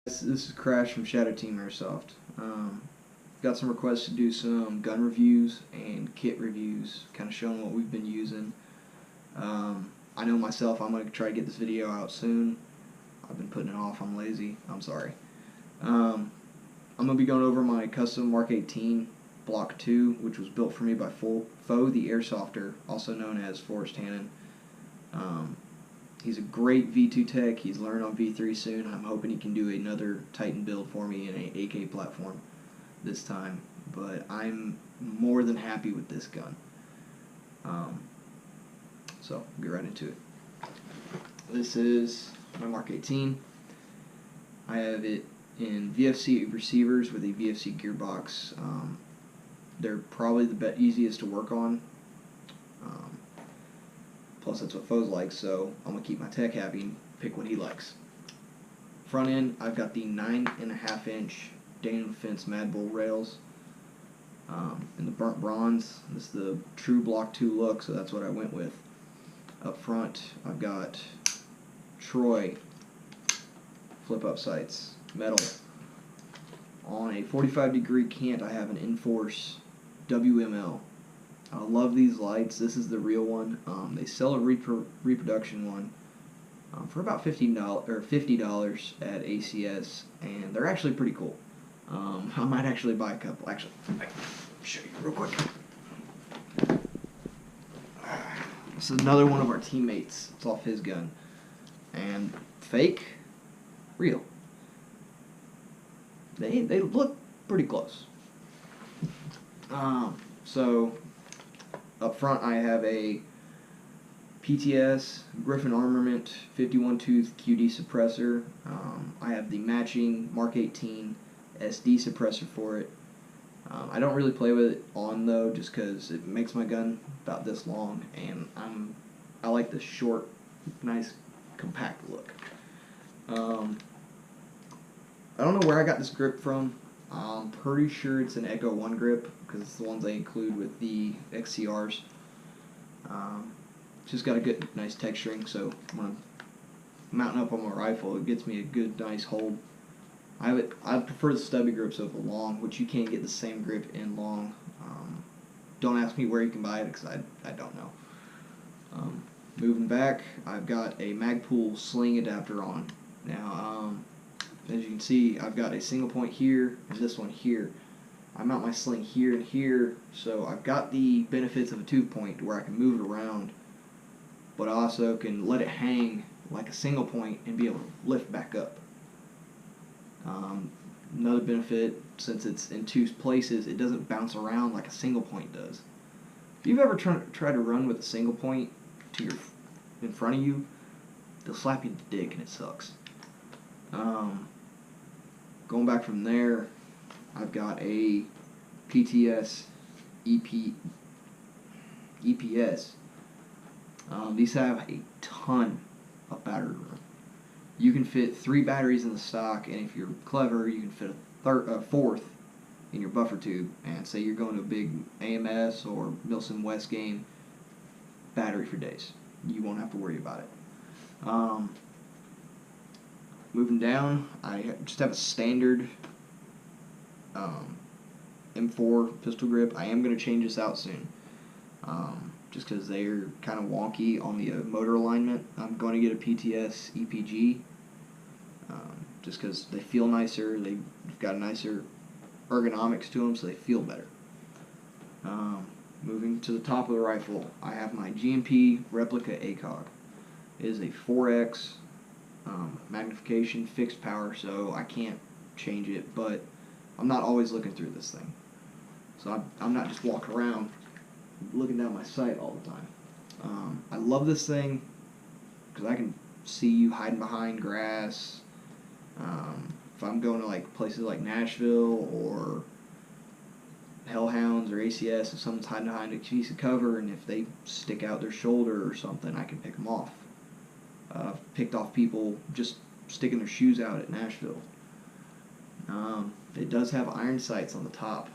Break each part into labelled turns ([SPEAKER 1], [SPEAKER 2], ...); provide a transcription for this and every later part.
[SPEAKER 1] This is Crash from Shadow Team Airsoft. Got some requests to do some gun reviews and kit reviews, kind of showing what we've been using. I know myself, I'm going to try to get this video out soon. I've been putting it off, I'm lazy, I'm sorry. I'm going to be going over my custom Mk18 Block 2, which was built for me by Foe the Airsofter, also known as Forrest Hannon. He's a great V2 tech. He's learning on V3 soon. I'm hoping he can do another Titan build for me in an AK platform this time. But I'm more than happy with this gun. So, we'll get right into it. This is my Mk18. I have it in VFC receivers with a VFC gearbox. They're probably the easiest to work on. Plus that's what Foe's likes, so I'm going to keep my tech happy and pick what he likes. Front end, I've got the 9.5 inch Daniel Defense Magpul rails in the burnt bronze. This is the true Block 2 look, so that's what I went with. Up front, I've got Troy flip-up sights, metal. On a 45-degree cant, I have an Enforce WML. I love these lights. This is the real one. They sell a reproduction one for about $50 at ACS, and they're actually pretty cool. I might actually buy a couple. Actually, I can show you real quick. This is another one of our teammates. It's off his gun. And fake, real. They look pretty close. So up front I have a PTS Griffin Armament 51 tooth QD suppressor. I have the matching Mk18 SD suppressor for it. I don't really play with it on though, just because it makes my gun about this long, and I like the short, nice, compact look. I don't know where I got this grip from. I'm pretty sure it's an Echo 1 grip, because it's the ones I include with the XCRs. It's just got a good, nice texturing, so when I'm mounting up on my rifle, it gets me a good, nice hold. I prefer the stubby grips over the long, which you can't get the same grip in long. Don't ask me where you can buy it, because I don't know. Moving back, I've got a Magpul Sling adapter on. Now, as you can see, I've got a single point here and this one here. I mount my sling here and here, so I've got the benefits of a 2-point where I can move it around, but I also can let it hang like a single point and be able to lift back up. Another benefit, since it's in 2 places, it doesn't bounce around like a single point does. If you've ever tried to run with a single point in front of you, they'll slap you in the dick and it sucks. Going back from there, I've got a PTS EPS. These have a ton of battery room. You can fit 3 batteries in the stock, and if you're clever, you can fit a fourth in your buffer tube. And say you're going to a big AMS or Milson West game, battery for days. You won't have to worry about it. Moving down, I just have a standard M4 pistol grip. I am going to change this out soon, just because they're kind of wonky on the motor alignment. I'm going to get a PTS EPG, just because they feel nicer. They've got nicer ergonomics to them, so they feel better. Moving to the top of the rifle, I have my GMP replica ACOG. It is a 4X magnification, fixed power, so I can't change it, but I'm not always looking through this thing. So I'm not just walking around looking down my sight all the time. I love this thing because I can see you hiding behind grass. If I'm going to like places like Nashville or Hellhounds or ACS, if someone's hiding behind a piece of cover and if they stick out their shoulder or something, I can pick them off. I've picked off people just sticking their shoes out at Nashville. It does have iron sights on the top,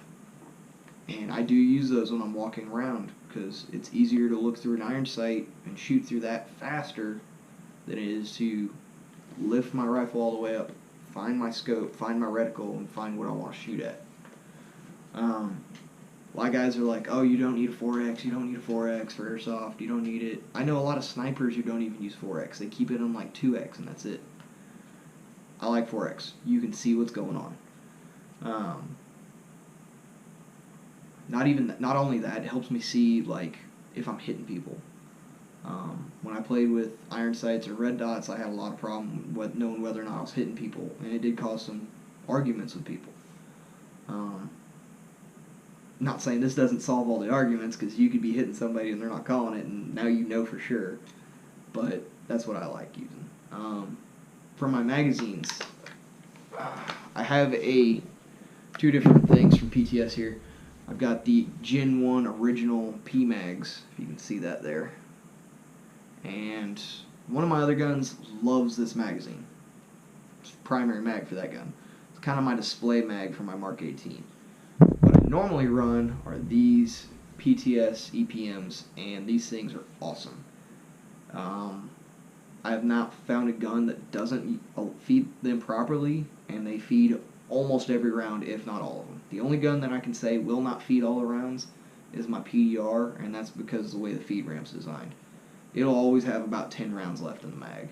[SPEAKER 1] and I do use those when I'm walking around because it's easier to look through an iron sight and shoot through that faster than it is to lift my rifle all the way up find my scope, find my reticle, and find what I want to shoot at. A lot of guys are like, oh, you don't need a 4X, you don't need a 4X for airsoft, you don't need it. I know a lot of snipers who don't even use 4X. They keep it on like 2X and that's it. I like 4X. You can see what's going on. Not only that, it helps me see like if I'm hitting people. When I played with iron sights or red dots, I had a lot of problem with knowing whether or not I was hitting people, and it did cause some arguments with people. Not saying this doesn't solve all the arguments, because you could be hitting somebody and they're not calling it, and now you know for sure. But that's what I like using. For my magazines, I have two different things from PTS here. I've got the Gen 1 original P-Mags, if you can see that there. And one of my other guns loves this magazine. It's primary mag for that gun. It's kind of my display mag for my Mark 18. What I normally run are these PTS EPMs, and these things are awesome. I have not found a gun that doesn't feed them properly, and they feed almost every round, if not all of them. The only gun that I can say will not feed all the rounds is my PDR, and that's because of the way the feed ramp's designed. It'll always have about 10 rounds left in the mag.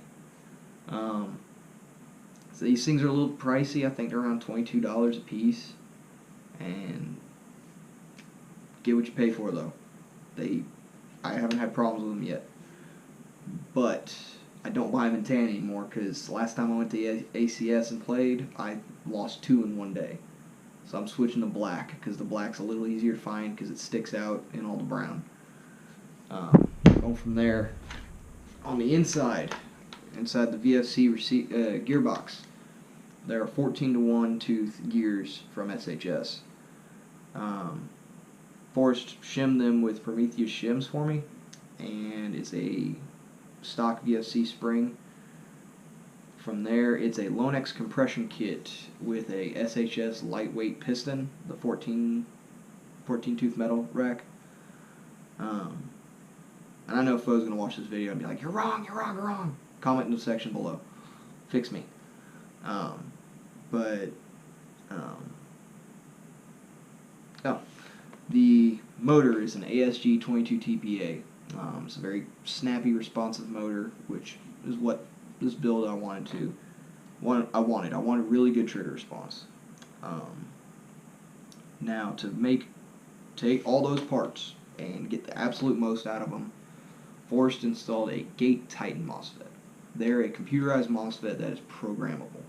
[SPEAKER 1] So these things are a little pricey. I think they're around $22 a piece. And get what you pay for, though. I haven't had problems with them yet. But I don't buy them in tan anymore, because last time I went to ACS and played, I lost 2 in one day. So I'm switching to black, because the black's a little easier to find because it sticks out in all the brown. Going from there, on the inside the VFC gearbox, there are 14-to-1 tooth gears from SHS. Forrest shimmed them with Prometheus shims for me, and it's a stock VFC spring. From there, it's a Lonex compression kit with a SHS lightweight piston, the 14 tooth metal rack. And I know Foe's going to watch this video and be like, you're wrong. Comment in the section below. Fix me. The motor is an ASG 22 TPA. It's a very snappy, responsive motor, which is what this build I wanted. I wanted really good trigger response. Now, to take all those parts and get the absolute most out of them, Forrest installed a gate Titan MOSFET. They're a computerized MOSFET that is programmable.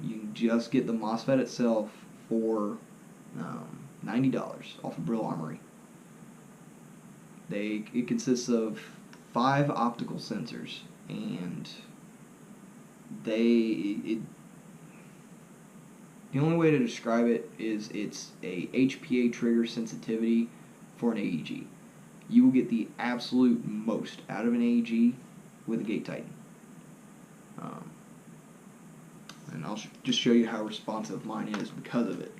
[SPEAKER 1] You can just get the MOSFET itself for $90 off of Brill Armory. It consists of 5 optical sensors, and the only way to describe it is it's a HPA trigger sensitivity for an AEG. You will get the absolute most out of an AEG with a Gate Titan. And I'll just show you how responsive mine is because of it.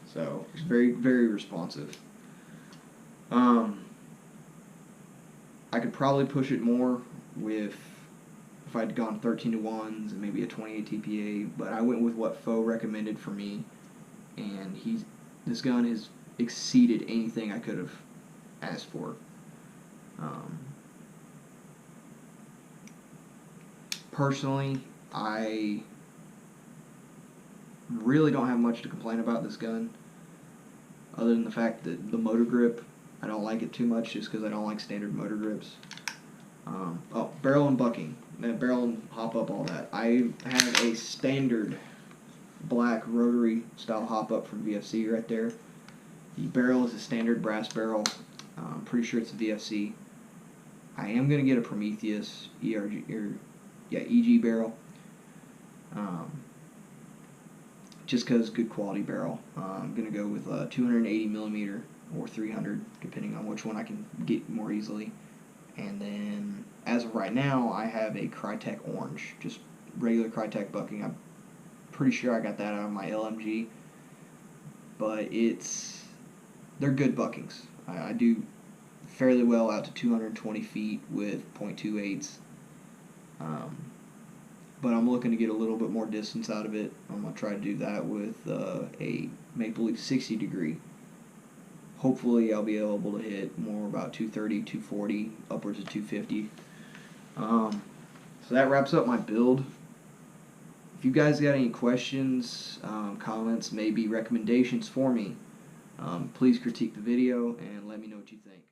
[SPEAKER 1] So it's very, very responsive. I could probably push it more if I'd gone 13-to-1s and maybe a 28 TPA, but I went with what Foe recommended for me, and this gun has exceeded anything I could have asked for. Personally, I really don't have much to complain about this gun, other than the fact that the motor grip, I don't like it too much just because I don't like standard motor grips. Barrel and bucking. Barrel and hop up, all that. I have a standard black rotary style hop up from VFC right there. The barrel is a standard brass barrel. I'm pretty sure it's a VFC. I am going to get a Prometheus EG barrel. Just because good quality barrel. I'm going to go with a 280 millimeter or 300, depending on which one I can get more easily. And then, as of right now, I have a Crytek Orange, just regular Crytek bucking. I'm pretty sure I got that out of my LMG, but they're good buckings. I do fairly well out to 220 feet with .28s. But I'm looking to get a little bit more distance out of it. I'm going to try to do that with a Magpul 60 degree. Hopefully I'll be able to hit more about 230, 240, upwards of 250. So that wraps up my build. If you guys got any questions, comments, maybe recommendations for me, please critique the video and let me know what you think.